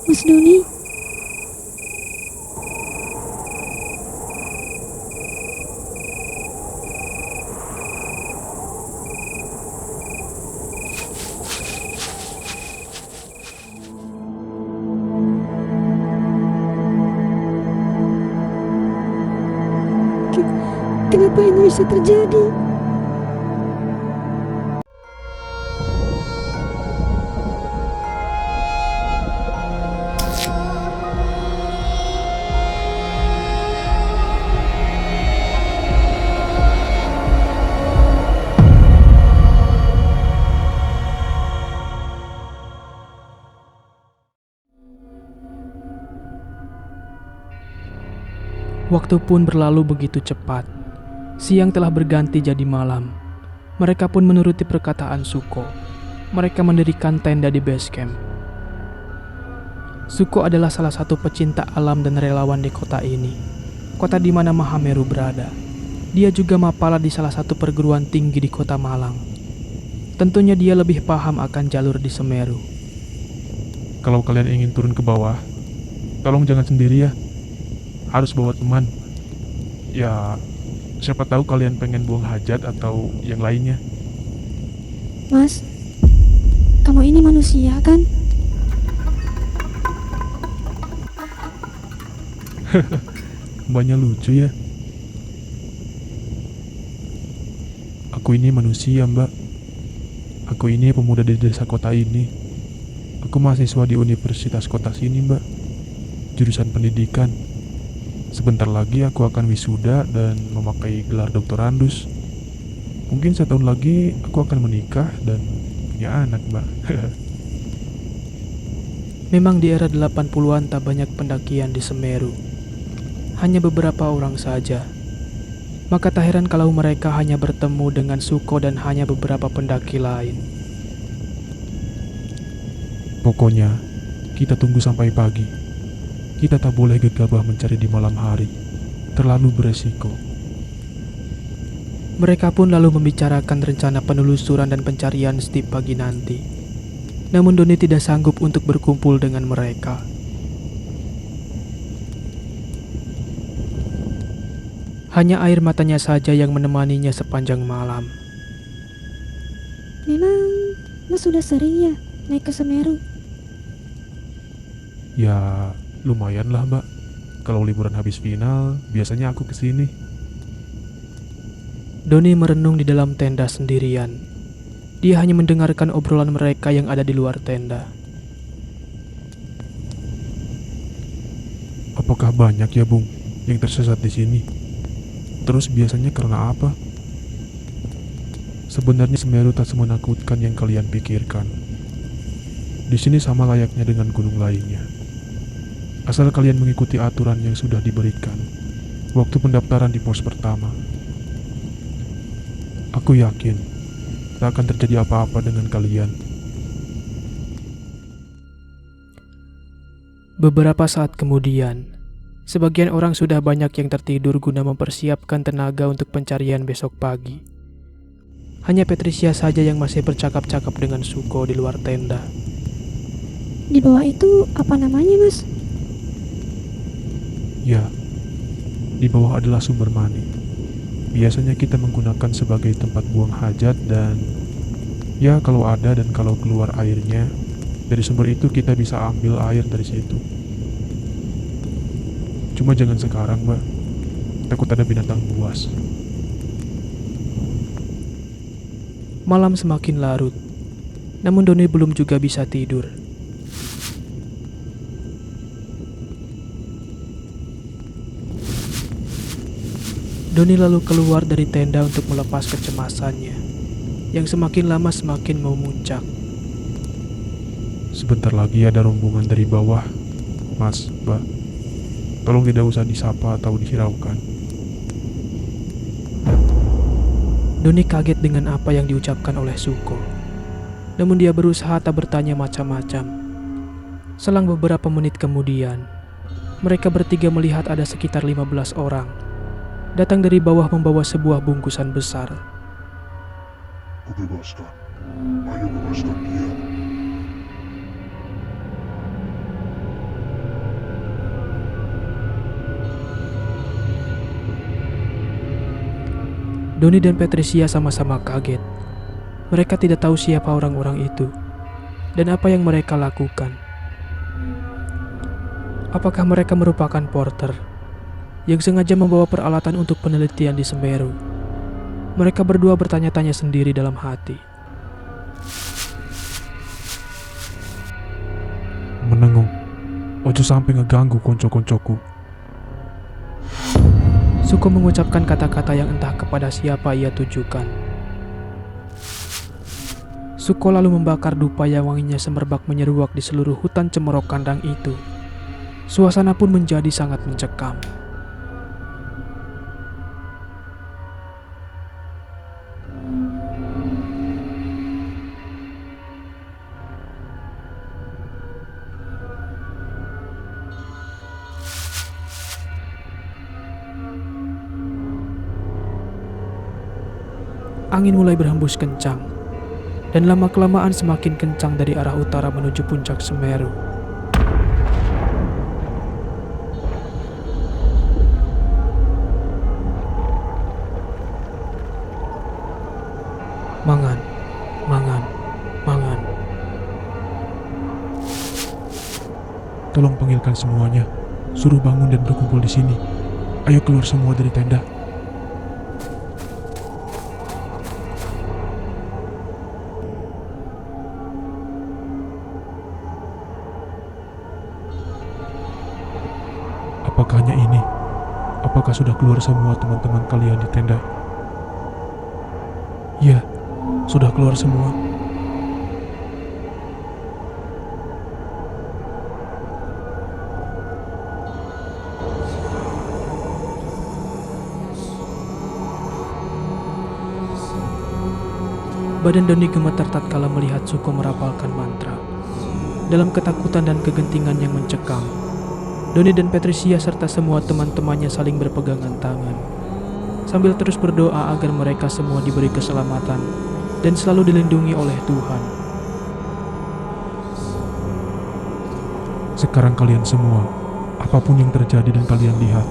Mas Doni, kenapa ini bisa terjadi? Waktu pun berlalu begitu cepat. Siang telah berganti jadi malam. Mereka pun menuruti perkataan Suko. Mereka mendirikan tenda di base camp. Suko adalah salah satu pecinta alam dan relawan di kota ini. Kota di mana Mahameru berada. Dia juga mapala di salah satu perguruan tinggi di kota Malang. Tentunya dia lebih paham akan jalur di Semeru. Kalau kalian ingin turun ke bawah, tolong jangan sendiri ya. Harus bawa teman. Ya, siapa tahu kalian pengen buang hajat atau yang lainnya. Mas, kamu ini manusia kan? Mbaknya lucu ya. Aku ini manusia, Mbak. Aku ini pemuda di desa kota ini. Aku mahasiswa di universitas kota sini, Mbak. Jurusan pendidikan. Sebentar lagi aku akan wisuda dan memakai gelar doktorandus. Mungkin setahun lagi aku akan menikah dan punya anak, Mbak. Memang di era 80-an tak banyak pendakian di Semeru. Hanya beberapa orang saja. Maka tak heran kalau mereka hanya bertemu dengan Suko dan hanya beberapa pendaki lain. Pokoknya, kita tunggu sampai pagi. Kita tak boleh gegabah mencari di malam hari. Terlalu beresiko. Mereka pun lalu membicarakan rencana penelusuran dan pencarian setiap pagi nanti. Namun Doni tidak sanggup untuk berkumpul dengan mereka. Hanya air matanya saja yang menemaninya sepanjang malam. Memang Mas sudah sering ya naik ke Semeru? Ya, lumayan lah, Mbak. Kalau liburan habis final, biasanya aku kesini. Doni merenung di dalam tenda sendirian. Dia hanya mendengarkan obrolan mereka yang ada di luar tenda. Apakah banyak ya, Bung, yang tersesat di sini? Terus biasanya karena apa? Sebenarnya Semeru tak semenakutkan yang kalian pikirkan. Di sini sama layaknya dengan gunung lainnya. Asal kalian mengikuti aturan yang sudah diberikan waktu pendaftaran di pos pertama. Aku yakin tak akan terjadi apa-apa dengan kalian. Beberapa saat kemudian, sebagian orang sudah banyak yang tertidur guna mempersiapkan tenaga untuk pencarian besok pagi. Hanya Patricia saja yang masih bercakap-cakap dengan Suko di luar tenda. Di bawah itu apa namanya, Mas? Ya, di bawah adalah sumber mani. Biasanya kita menggunakan sebagai tempat buang hajat dan ya kalau ada dan kalau keluar airnya, dari sumber itu kita bisa ambil air dari situ. Cuma jangan sekarang, Mbak. Takut ada binatang buas. Malam semakin larut, namun Doni belum juga bisa tidur. Doni lalu keluar dari tenda untuk melepas kecemasannya, yang semakin lama semakin memuncak. Sebentar lagi ada rombongan dari bawah. Mas, Mbak, tolong tidak usah disapa atau dihiraukan. Doni kaget dengan apa yang diucapkan oleh Suko. Namun dia berusaha tak bertanya macam-macam. Selang beberapa menit kemudian, mereka bertiga melihat ada sekitar 15 orang datang dari bawah membawa sebuah bungkusan besar. Bebaskan. Ayo bebaskan dia. Doni dan Patricia sama-sama kaget. Mereka tidak tahu siapa orang-orang itu dan apa yang mereka lakukan. Apakah mereka merupakan porter yang sengaja membawa peralatan untuk penelitian di Semeru? Mereka berdua bertanya-tanya sendiri dalam hati. Menengok, ojo sampai ngeganggu konco-koncoku. Suko mengucapkan kata-kata yang entah kepada siapa ia tujukan. Suko lalu membakar dupa yang wanginya semerbak menyeruak di seluruh hutan cemorok kandang itu. Suasana pun menjadi sangat mencekam. Angin mulai berhembus kencang, dan lama-kelamaan semakin kencang dari arah utara menuju puncak Semeru. Mangan, mangan, mangan. Tolong panggilkan semuanya. Suruh bangun dan berkumpul di sini. Ayo keluar semua dari tenda. Apakah hanya ini? Apakah sudah keluar semua teman-teman kalian di tenda? Ya, sudah keluar semua. Badan Doni gemetar tatkala melihat Suko merapalkan mantra. Dalam ketakutan dan kegentingan yang mencekam, Doni dan Patricia serta semua teman-temannya saling berpegangan tangan, sambil terus berdoa agar mereka semua diberi keselamatan dan selalu dilindungi oleh Tuhan. Sekarang kalian semua, apapun yang terjadi dan kalian lihat,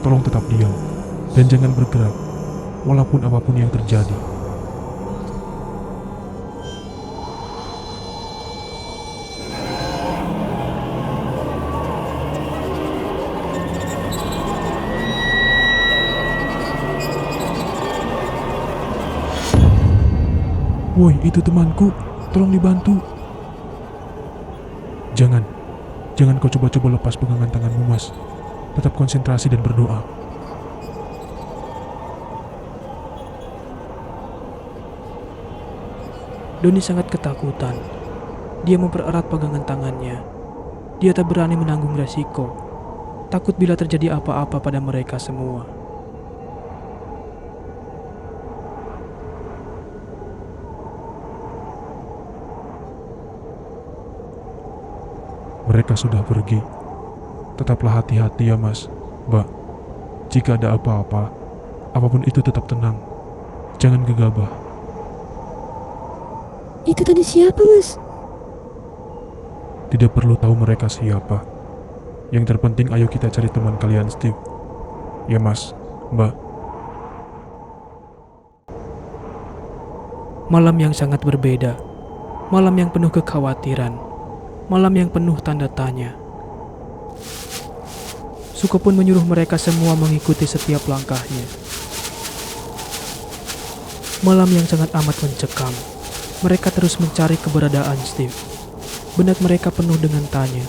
tolong tetap diam dan jangan bergerak, walaupun apapun yang terjadi. Woi, itu temanku, tolong dibantu. Jangan kau coba-coba lepas pegangan tanganmu, Mas. Tetap konsentrasi dan berdoa. Doni sangat ketakutan. Dia mempererat pegangan tangannya. Dia tak berani menanggung resiko, takut bila terjadi apa-apa pada mereka semua. Mereka sudah pergi. Tetaplah hati-hati ya, Mas. Mbak, jika ada apa-apa, apapun itu tetap tenang. Jangan gegabah. Itu tadi siapa, Mas? Tidak perlu tahu mereka siapa. Yang terpenting ayo kita cari teman kalian, Steve. Ya, Mas, Mbak. Malam yang sangat berbeda. Malam yang penuh kekhawatiran. Malam yang penuh tanda tanya. Suko pun menyuruh mereka semua mengikuti setiap langkahnya. Malam yang sangat amat mencekam. Mereka terus mencari keberadaan Steve. Benak mereka penuh dengan tanya.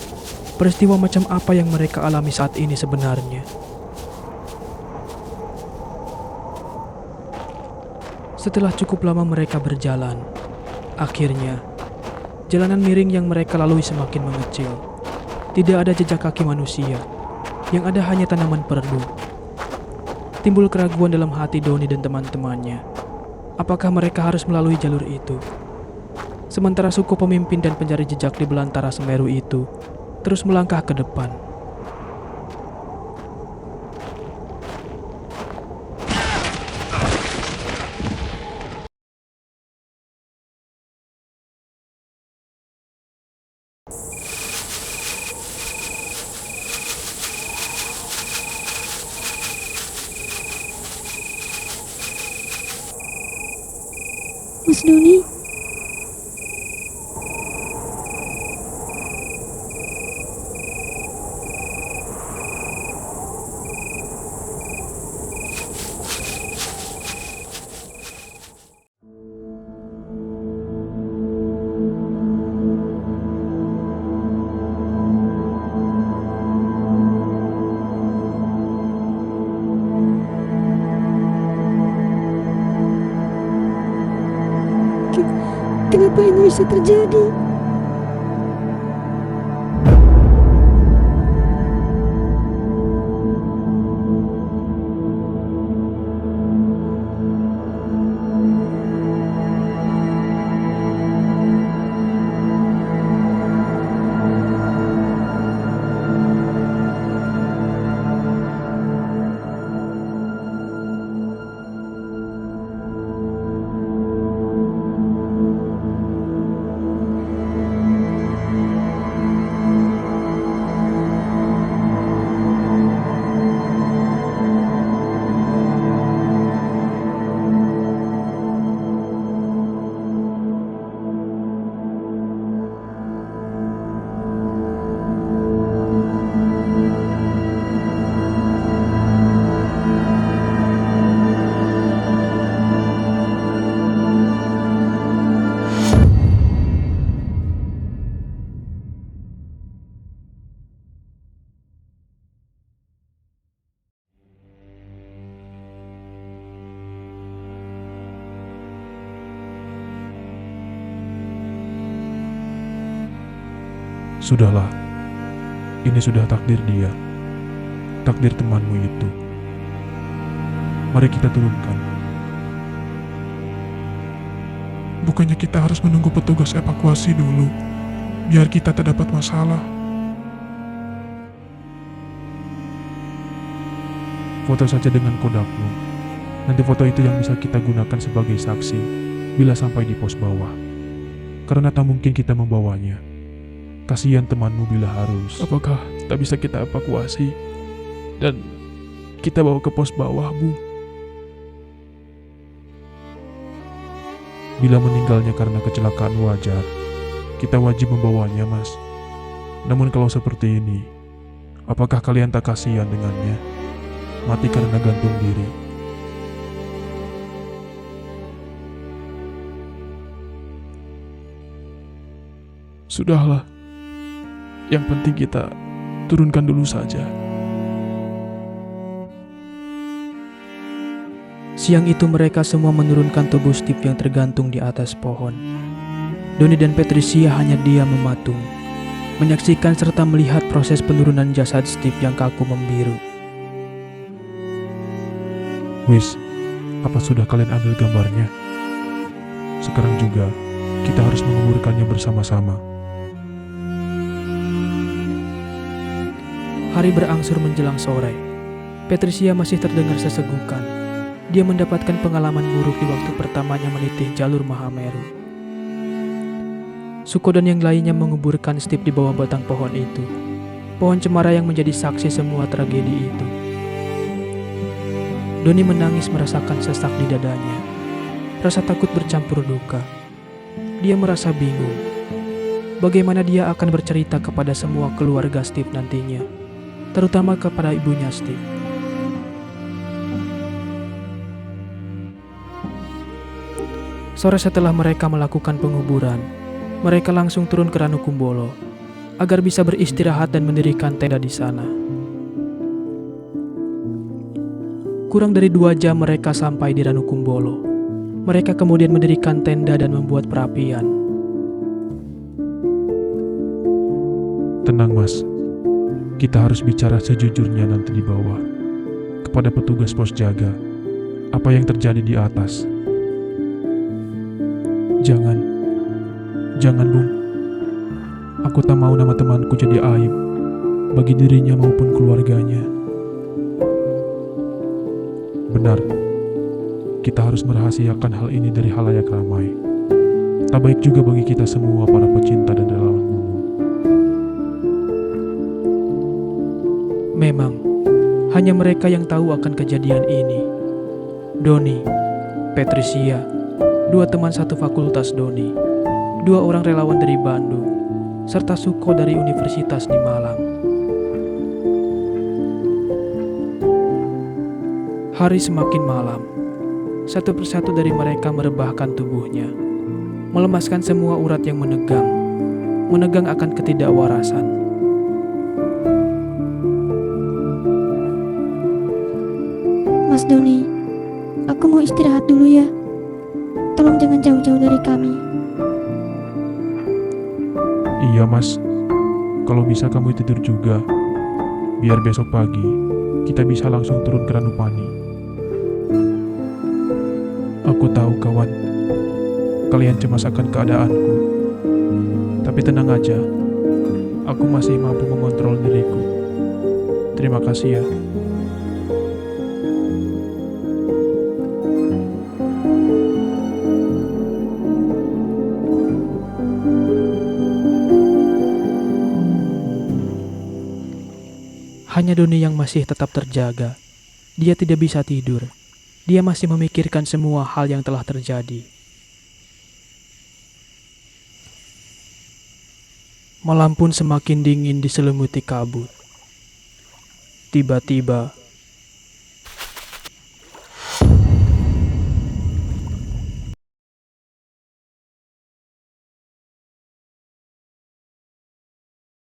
Peristiwa macam apa yang mereka alami saat ini sebenarnya? Setelah cukup lama mereka berjalan, akhirnya jalanan miring yang mereka lalui semakin mengecil. Tidak ada jejak kaki manusia. Yang ada hanya tanaman perdu. Timbul keraguan dalam hati Doni dan teman-temannya. Apakah mereka harus melalui jalur itu? Sementara suku pemimpin dan pencari jejak di belantara Semeru itu terus melangkah ke depan. Mas Doni? Kenapa ini bisa terjadi? Sudahlah, ini sudah takdir dia, takdir temanmu itu. Mari kita turunkan. Bukannya kita harus menunggu petugas evakuasi dulu, biar kita tak dapat masalah. Foto saja dengan kodakmu. Nanti foto itu yang bisa kita gunakan sebagai saksi bila sampai di pos bawah. Karena tak mungkin kita membawanya. Kasihan temanmu bila harus. Apakah tak bisa kita evakuasi dan kita bawa ke pos bawah, Bu? Bila meninggalnya karena kecelakaan wajar, kita wajib membawanya, Mas. Namun kalau seperti ini, apakah kalian tak kasihan dengannya? Mati karena gantung diri. Sudahlah. Yang penting kita turunkan dulu saja. Siang itu mereka semua menurunkan tubuh Steve yang tergantung di atas pohon. Doni dan Patricia hanya diam mematung, menyaksikan serta melihat proses penurunan jasad Steve yang kaku membiru. Wis, apa sudah kalian ambil gambarnya? Sekarang juga, kita harus menguburkannya bersama-sama. Hari berangsur menjelang sore. Patricia masih terdengar sesegukan. Dia mendapatkan pengalaman buruk di waktu pertamanya meniti jalur Mahameru. Suko dan yang lainnya menguburkan Steve di bawah batang pohon itu. Pohon cemara yang menjadi saksi semua tragedi itu. Doni menangis merasakan sesak di dadanya. Rasa takut bercampur duka. Dia merasa bingung. Bagaimana dia akan bercerita kepada semua keluarga Steve nantinya, terutama kepada ibunya Steve. Sore setelah mereka melakukan penguburan, mereka langsung turun ke Ranukumbolo agar bisa beristirahat dan mendirikan tenda di sana. Kurang dari 2 jam mereka sampai di Ranukumbolo. Mereka kemudian mendirikan tenda dan membuat perapian. Tenang, Mas. Kita harus bicara sejujurnya nanti di bawah. Kepada petugas pos jaga. Apa yang terjadi di atas. Jangan, Bung. Aku tak mau nama temanku jadi aib bagi dirinya maupun keluarganya. Benar, kita harus merahasiakan hal ini dari halayak ramai. Tak baik juga bagi kita semua para pecinta dan relawan gunung. Memang, hanya mereka yang tahu akan kejadian ini. Doni, Patricia, dua teman satu fakultas Doni, dua orang relawan dari Bandung, serta Suko dari Universitas di Malang. Hari semakin malam. Satu persatu dari mereka merebahkan tubuhnya, melemaskan semua urat yang menegang akan ketidakwarasan. Mas Doni, aku mau istirahat dulu ya. Tolong jangan jauh-jauh dari kami. Iya mas, kalau bisa kamu tidur juga. Biar besok pagi kita bisa langsung turun ke Ranupani. Aku tahu kawan, kalian cemas akan keadaanku. Tapi tenang aja, aku masih mampu mengontrol diriku. Terima kasih ya. Hanya Doni yang masih tetap terjaga. Dia tidak bisa tidur. Dia masih memikirkan semua hal yang telah terjadi. Malam pun semakin dingin diselimuti kabut. Tiba-tiba,